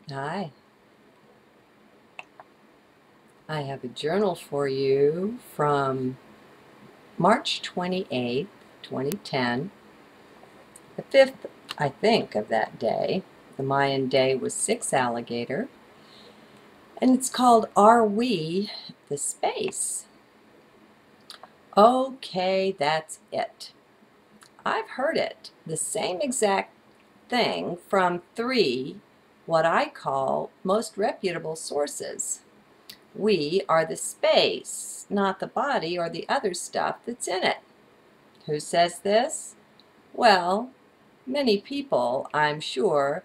Hi, I have a journal for you from March 28th, 2010, the 5th, I think, of that day. The Mayan day was 6 alligator, and it's called Are We the Space? Okay, that's it. I've heard it, the same exact thing from 3, what I call most reputable sources. We are the space, not the body or the other stuff that's in it. Who says this? Well, many people, I'm sure,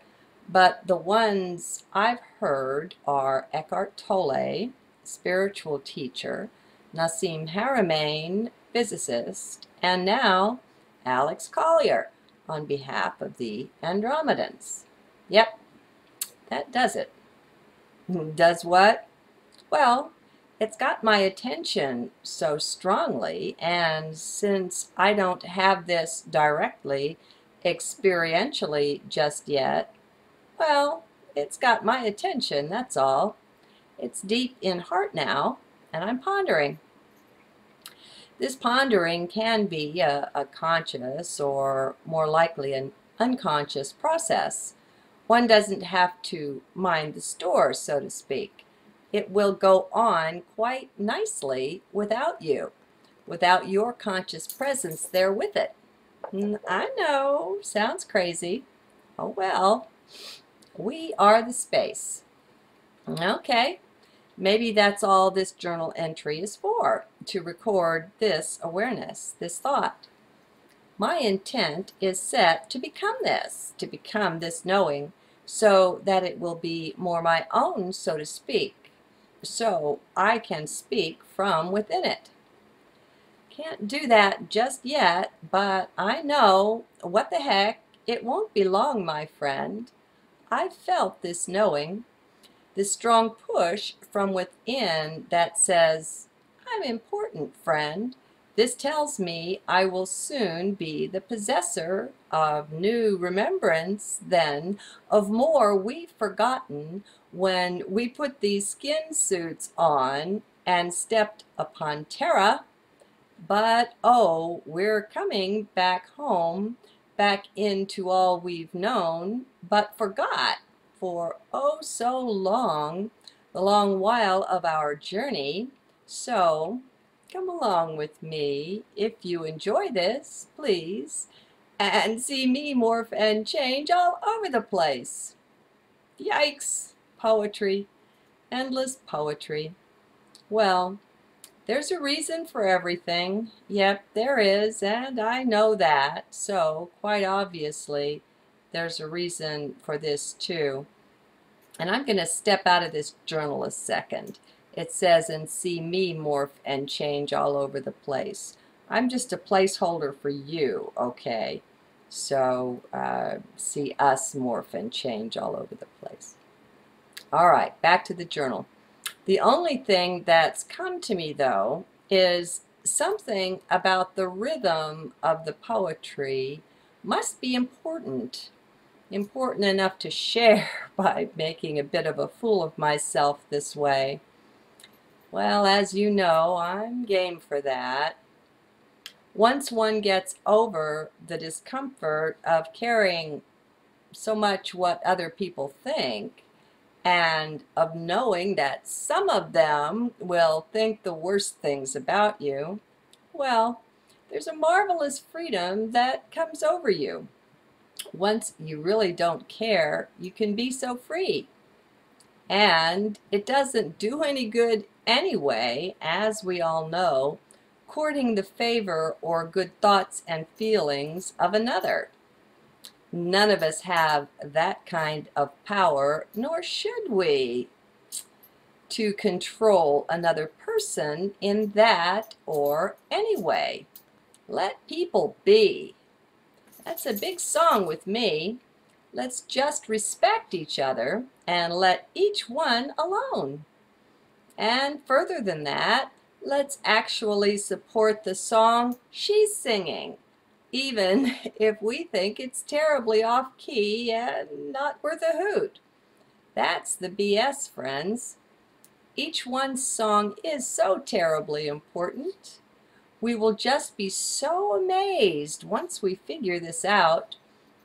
but the ones I've heard are Eckhart Tolle, spiritual teacher, Nassim Haramein, physicist, and now Alex Collier on behalf of the Andromedans. Yep, that does it. Does what? Well, it's got my attention so strongly, and since I don't have this directly, experientially just yet, well, it's got my attention, that's all. It's deep in heart now, and I'm pondering. This pondering can be a conscious or more likely an unconscious process. One doesn't have to mind the store, so to speak. It will go on quite nicely without you, without your conscious presence there with it. I know, sounds crazy. Oh well, we are the space. Okay, maybe that's all this journal entry is for, to record this awareness, this thought. My intent is set to become this knowing, so that it will be more my own, so to speak, so I can speak from within it. Can't do that just yet, but I know, what the heck, it won't be long, my friend. I've felt this knowing, this strong push from within that says, I'm important, friend. This tells me I will soon be the possessor of new remembrance, then, of more we've forgotten when we put these skin suits on and stepped upon Terra. But oh, we're coming back home, back into all we've known, but forgot for oh so long, the long while of our journey. So come along with me if you enjoy this, please, and see me morph and change all over the place. Yikes! Poetry, endless poetry. Well, there's a reason for everything. Yep, there is, and I know that. So, quite obviously, there's a reason for this too. And I'm going to step out of this journal a second. It says, and see me morph and change all over the place. I'm just a placeholder for you, okay? So, see us morph and change all over the place. All right, back to the journal. The only thing that's come to me, though, is something about the rhythm of the poetry must be important, important enough to share by making a bit of a fool of myself this way. Well, as you know, I'm game for that. Once one gets over the discomfort of caring so much what other people think, and of knowing that some of them will think the worst things about you, well, there's a marvelous freedom that comes over you. Once you really don't care, you can be so free. And it doesn't do any good anyway, as we all know, courting the favor or good thoughts and feelings of another. None of us have that kind of power, nor should we, to control another person in that or any way. Let people be. That's a big song with me. Let's just respect each other and let each one alone. And further than that, let's actually support the song she's singing, even if we think it's terribly off-key and not worth a hoot. That's the BS, friends. Each one's song is so terribly important. We will just be so amazed once we figure this out.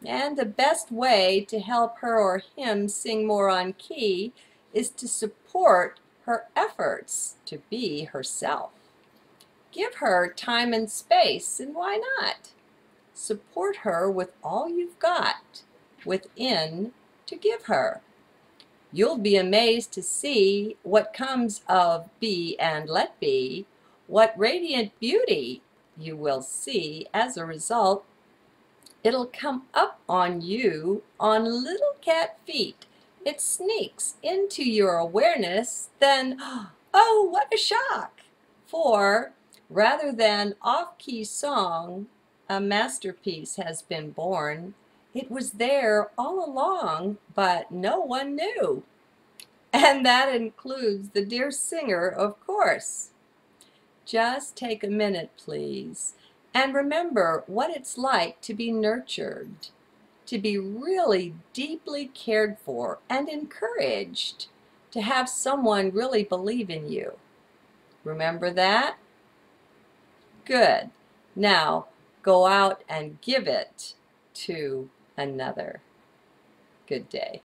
And the best way to help her or him sing more on key is to support her efforts to be herself. Give her time and space, and why not? Support her with all you've got within to give her. You'll be amazed to see what comes of be and let be, what radiant beauty you will see as a result. It'll come up on you on little cat feet. It sneaks into your awareness, then, oh, what a shock! For rather than off-key song, a masterpiece has been born. It was there all along, but no one knew. And that includes the dear singer, of course. Just take a minute, please, and remember what it's like to be nurtured, to be really deeply cared for and encouraged, to have someone really believe in you. Remember that? Good. Now, go out and give it to another. Good day.